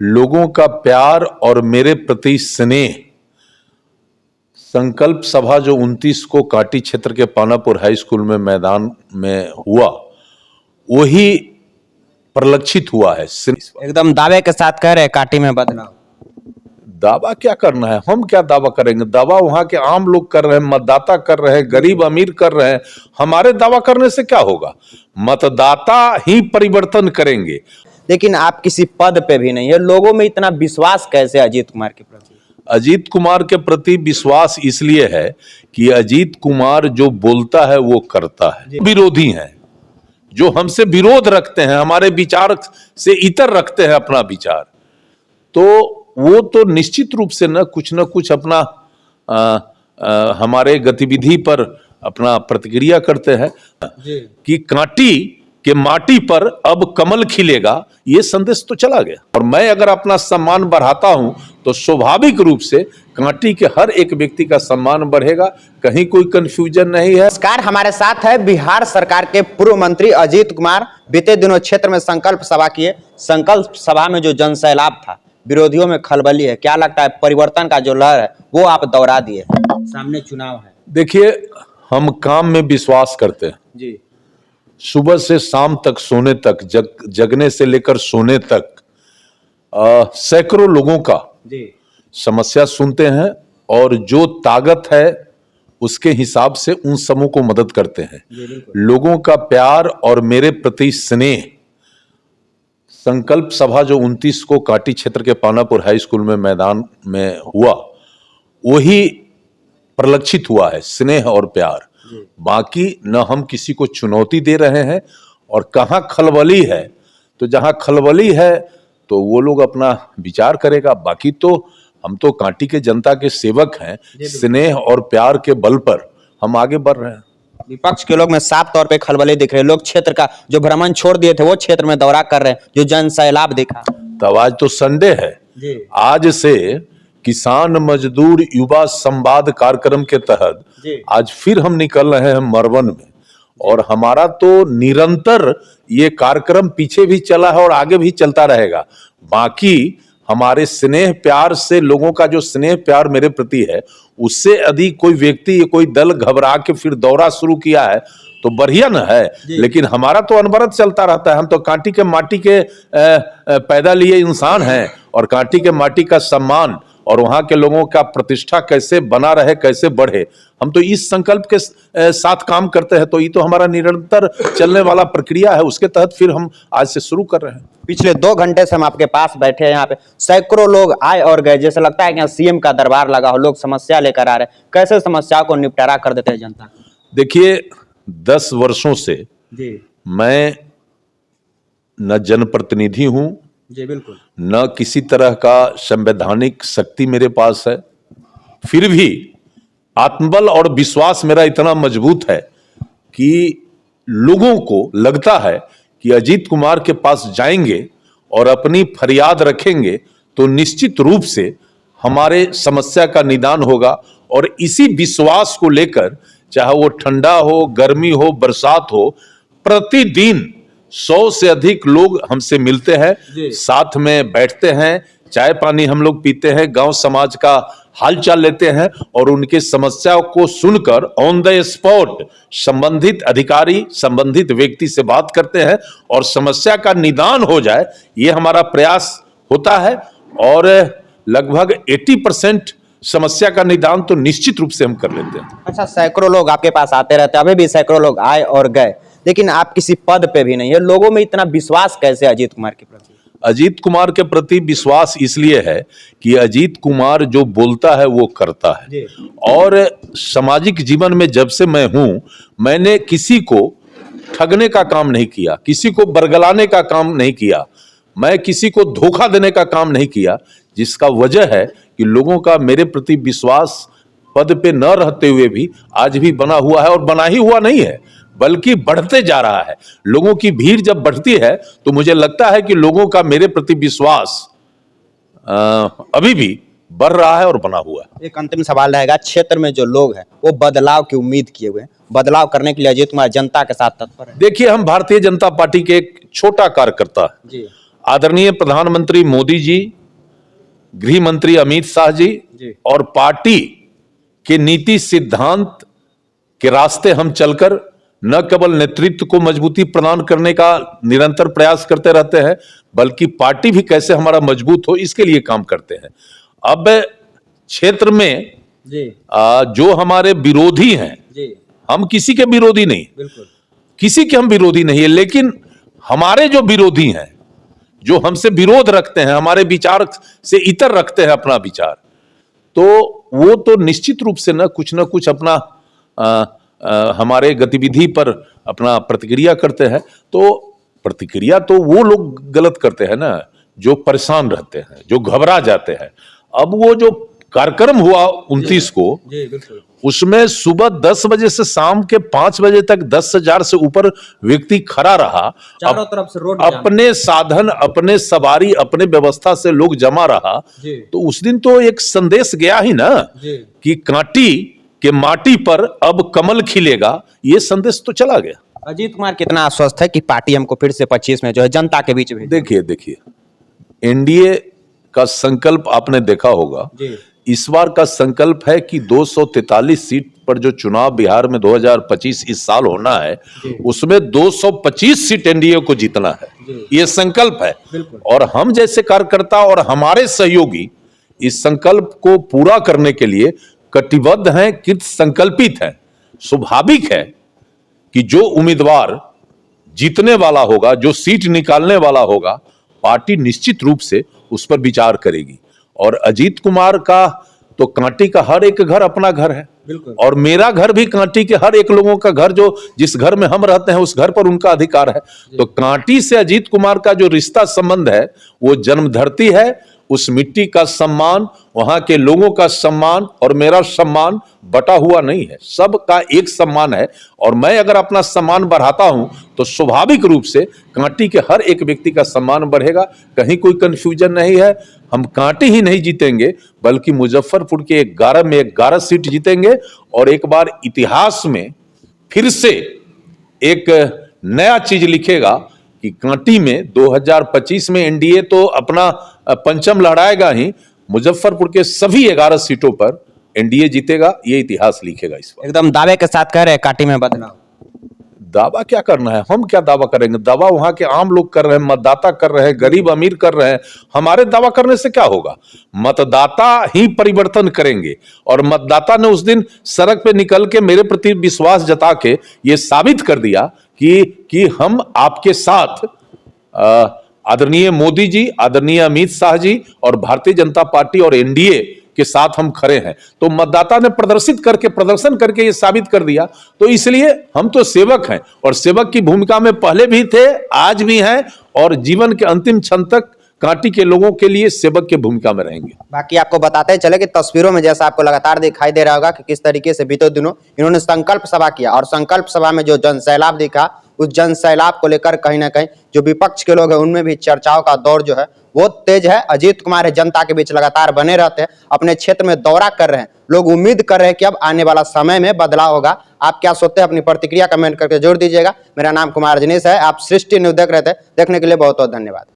लोगों का प्यार और मेरे प्रति स्नेह। संकल्प सभा जो 29 को काटी क्षेत्र के पानापुर हाई स्कूल में मैदान में हुआ, वही परिलक्षित हुआ है। एकदम दावे के साथ कह रहे हैं काटी में बदलाव। दावा क्या करना है, हम क्या दावा करेंगे? दावा वहां के आम लोग कर रहे हैं, मतदाता कर रहे हैं, गरीब अमीर कर रहे हैं। हमारे दावा करने से क्या होगा? मतदाता ही परिवर्तन करेंगे। लेकिन आप किसी पद पे भी नहीं है, लोगों में इतना विश्वास कैसे अजीत कुमार के प्रति? अजीत कुमार के प्रति विश्वास इसलिए है कि अजीत कुमार जो बोलता है वो करता है। विरोधी हैं, जो हमसे विरोध रखते हैं, हमारे विचार से इतर रखते हैं अपना विचार, तो वो तो निश्चित रूप से न कुछ अपना हमारे गतिविधि पर अपना प्रतिक्रिया करते हैं कि कांटी के माटी पर अब कमल खिलेगा, ये संदेश तो चला गया। और मैं अगर अपना सम्मान बढ़ाता हूं तो स्वाभाविक रूप से कांटी के हर एक व्यक्ति का सम्मान बढ़ेगा, कहीं कोई कंफ्यूजन नहीं है। नमस्कार, हमारे साथ है बिहार सरकार के पूर्व मंत्री अजीत कुमार। बीते दिनों क्षेत्र में संकल्प सभा किए। संकल्प सभा में जो जन सैलाब था, विरोधियों में खलबली है, क्या लगता है परिवर्तन का जो लहर है वो आप दौड़ा दिए? सामने चुनाव है। देखिए, हम काम में विश्वास करते हैं जी। सुबह से शाम तक, सोने तक, जगने से लेकर सोने तक सैकड़ों लोगों का जी समस्या सुनते हैं और जो ताकत है उसके हिसाब से उन समूह को मदद करते हैं। लोगों का प्यार और मेरे प्रति स्नेह। संकल्प सभा जो 29 को काटी क्षेत्र के पानापुर हाई स्कूल में मैदान में हुआ, वही परिलक्षित हुआ है, स्नेह और प्यार। बाकी न हम किसी को चुनौती दे रहे हैं, और कहां खलबली है तो जहां खलबली है तो वो लोग अपना विचार करेगा। बाकी तो हम तो कांटी के जनता के सेवक हैं, स्नेह और प्यार के बल पर हम आगे बढ़ रहे हैं। विपक्ष के लोग में साफ तौर पे खलबली दिख रहे हैं। लोग क्षेत्र का जो भ्रमण छोड़ दिए थे वो क्षेत्र में दौरा कर रहे हैं, जो जन सैलाब दिखा। तब आज तो संडे है, आज से किसान मजदूर युवा संवाद कार्यक्रम के तहत आज फिर हम निकल रहे हैं मरवन में, और हमारा तो निरंतर ये कार्यक्रम पीछे भी चला है और आगे भी चलता रहेगा। बाकी हमारे स्नेह प्यार से, लोगों का जो स्नेह प्यार मेरे प्रति है, उससे अधिक कोई व्यक्ति, कोई दल घबरा के फिर दौरा शुरू किया है तो बढ़िया न है। लेकिन हमारा तो अनवरत चलता रहता है। हम तो कांटी के माटी के पैदा लिए इंसान हैं, और कांटी के माटी का सम्मान और वहां के लोगों का प्रतिष्ठा कैसे बना रहे, कैसे बढ़े, हम तो इस संकल्प के साथ काम करते हैं। तो ये तो हमारा निरंतर चलने वाला प्रक्रिया है, उसके तहत फिर हम आज से शुरू कर रहे हैं। पिछले 2 घंटे से हम आपके पास बैठे हैं, यहाँ पे सैकड़ों लोग आए और गए, जैसे लगता है कि यहाँ सीएम का दरबार लगा हो। लोग समस्या लेकर आ रहे हैं, कैसे समस्या को निपटारा कर देते हैं जनता? देखिए, 10 वर्षों से मैं न जनप्रतिनिधि हूं जी, बिल्कुल, न किसी तरह का संवैधानिक शक्ति मेरे पास है। फिर भी आत्मबल और विश्वास मेरा इतना मजबूत है कि लोगों को लगता है कि अजीत कुमार के पास जाएंगे और अपनी फरियाद रखेंगे तो निश्चित रूप से हमारे समस्या का निदान होगा। और इसी विश्वास को लेकर, चाहे वो ठंडा हो, गर्मी हो, बरसात हो, प्रतिदिन 100 से अधिक लोग हमसे मिलते हैं, साथ में बैठते हैं, चाय पानी हम लोग पीते हैं, गांव समाज का हालचाल लेते हैं, और उनके समस्या को सुनकर ऑन द स्पॉट संबंधित अधिकारी, संबंधित व्यक्ति से बात करते हैं और समस्या का निदान हो जाए, ये हमारा प्रयास होता है। और लगभग 80% समस्या का निदान तो निश्चित रूप से हम कर लेते हैं। अच्छा, सैकड़ों लोग आपके पास आते रहते हैं, अभी भी सैकड़ों लोग आए और गए, लेकिन आप किसी पद पे भी नहीं है। लोगों में इतना विश्वास कैसे अजीत कुमार के प्रति? अजीत कुमार के प्रति विश्वास इसलिए है कि अजीत कुमार जो बोलता है वो करता है। और सामाजिक जीवन में जब से मैं हूं, मैंने किसी को ठगने का काम नहीं किया, किसी को बरगलाने का काम नहीं किया, मैं किसी को धोखा देने का काम नहीं किया, जिसका वजह है कि लोगों का मेरे प्रति विश्वास पद पे न रहते हुए भी आज भी बना हुआ है, और बना ही हुआ नहीं है बल्कि बढ़ते जा रहा है। लोगों की भीड़ जब बढ़ती है तो मुझे लगता है कि लोगों का मेरे प्रति विश्वास अभी भी बढ़ रहा है और बना हुआ है। एक अंतिम सवाल रहेगा, क्षेत्र में जो लोग हैं वो बदलाव की उम्मीद किए हुए हैं, बदलाव करने के लिए अजीत कुमार जनता के साथ तत्पर है। देखिए, हम भारतीय जनता पार्टी के एक छोटा कार्यकर्ता, आदरणीय प्रधानमंत्री मोदी जी, गृह मंत्री अमित शाह जी और पार्टी के नीति सिद्धांत के रास्ते हम चलकर न केवल नेतृत्व को मजबूती प्रदान करने का निरंतर प्रयास करते रहते हैं, बल्कि पार्टी भी कैसे हमारा मजबूत हो इसके लिए काम करते हैं। अब क्षेत्र में जो हमारे विरोधी हैं, हम किसी के विरोधी नहीं, बिल्कुल किसी के हम विरोधी नहीं है, लेकिन हमारे जो विरोधी हैं, जो हमसे विरोध रखते हैं, हमारे विचार से इतर रखते हैं अपना विचार, तो वो तो निश्चित रूप से न कुछ अपना हमारे गतिविधि पर अपना प्रतिक्रिया करते हैं। तो प्रतिक्रिया तो वो लोग गलत करते हैं ना, जो परेशान रहते हैं, जो घबरा जाते हैं। अब वो जो कार्यक्रम हुआ 29 को, उसमें सुबह 10 बजे से शाम के 5 बजे तक 10,000 से ऊपर व्यक्ति खड़ा रहा, चारों तरफ से रोड अपने साधन, अपने सवारी, अपने व्यवस्था से लोग जमा रहा। तो उस दिन तो एक संदेश गया ही ना कि कांटी के माटी पर अब कमल खिलेगा, ये संदेश तो चला गया। अजीत कुमार कितना आश्वस्त है कि पार्टी हमको फिर से 25 में जो है जनता के बीच में? देखिए एनडीए का संकल्प आपने देखा होगा, इस बार का संकल्प है कि 243 सीट पर जो चुनाव बिहार में 2025 इस साल होना है, उसमें 225 सीट एनडीए को जीतना है, ये संकल्प है। और हम जैसे कार्यकर्ता और हमारे सहयोगी इस संकल्प को पूरा करने के लिए कटिबद्ध हैं, कृत संकल्पित हैं। स्वाभाविक है कि जो उम्मीदवार जीतने वाला होगा, जो सीट निकालने वाला होगा, पार्टी निश्चित रूप से उस पर विचार करेगी। और अजीत कुमार का तो कांटी का हर एक घर अपना घर है, और मेरा घर भी कांटी के हर एक लोगों का घर, जो जिस घर में हम रहते हैं उस घर पर उनका अधिकार है। तो कांटी से अजीत कुमार का जो रिश्ता संबंध है वो जन्मधरती है, उस मिट्टी का सम्मान, वहां के लोगों का सम्मान और मेरा सम्मान बटा हुआ नहीं है, सबका एक सम्मान है। और मैं अगर अपना सम्मान बढ़ाता हूं तो स्वाभाविक रूप से कांटी के हर एक व्यक्ति का सम्मान बढ़ेगा, कहीं कोई कंफ्यूजन नहीं है। हम कांटी ही नहीं जीतेंगे, बल्कि मुजफ्फरपुर के 11 में 11 सीट जीतेंगे, और एक बार इतिहास में फिर से एक नया चीज लिखेगा कि कांटी में 2025 में एनडीए तो अपना पंचम लड़ाएगा ही, मुजफ्फरपुर के सभी 11 सीटों पर एनडीए जीतेगा, ये इतिहास लिखेगा इस बार। एकदम दावे के साथ कह रहे हैं कांटी में बदलाव। दावा क्या करना है, हम क्या दावा करेंगे? दावा वहां के आम लोग कर रहे हैं, मतदाता कर रहे हैं, गरीब अमीर कर रहे हैं। हमारे दावा करने से क्या होगा? मतदाता ही परिवर्तन करेंगे, और मतदाता ने उस दिन सड़क पे निकल के मेरे प्रति विश्वास जता के ये साबित कर दिया कि हम आपके साथ, आदरणीय मोदी जी, आदरणीय अमित शाह जी और भारतीय जनता पार्टी और एनडीए के साथ हम खड़े हैं। तो मतदाता ने प्रदर्शन करके ये साबित कर दिया। तो इसलिए हम तो सेवक हैं, और सेवक की भूमिका में पहले भी थे, आज भी हैं, और जीवन के अंतिम क्षण तक कांटी के लोगों के लिए सेवक की भूमिका में रहेंगे। बाकी आपको बताते चले कि तस्वीरों में जैसा आपको लगातार दिखाई दे रहा होगा कि किस तरीके से बीते दिनों इन्होंने संकल्प सभा किया, और संकल्प सभा में जो जन सैलाब दिखा, उस जन सैलाब को लेकर कहीं ना कहीं जो विपक्ष के लोग हैं उनमें भी चर्चाओं का दौर जो है वो तेज है। अजीत कुमार जनता के बीच लगातार बने रहते हैं, अपने क्षेत्र में दौरा कर रहे हैं, लोग उम्मीद कर रहे हैं कि अब आने वाला समय में बदलाव होगा। आप क्या सोचते हैं? अपनी प्रतिक्रिया कमेंट करके जोड़ दीजिएगा। मेरा नाम कुमार जनीश है, आप सृष्टि न्यूज़ देख रहे थे, देखने के लिए बहुत बहुत धन्यवाद।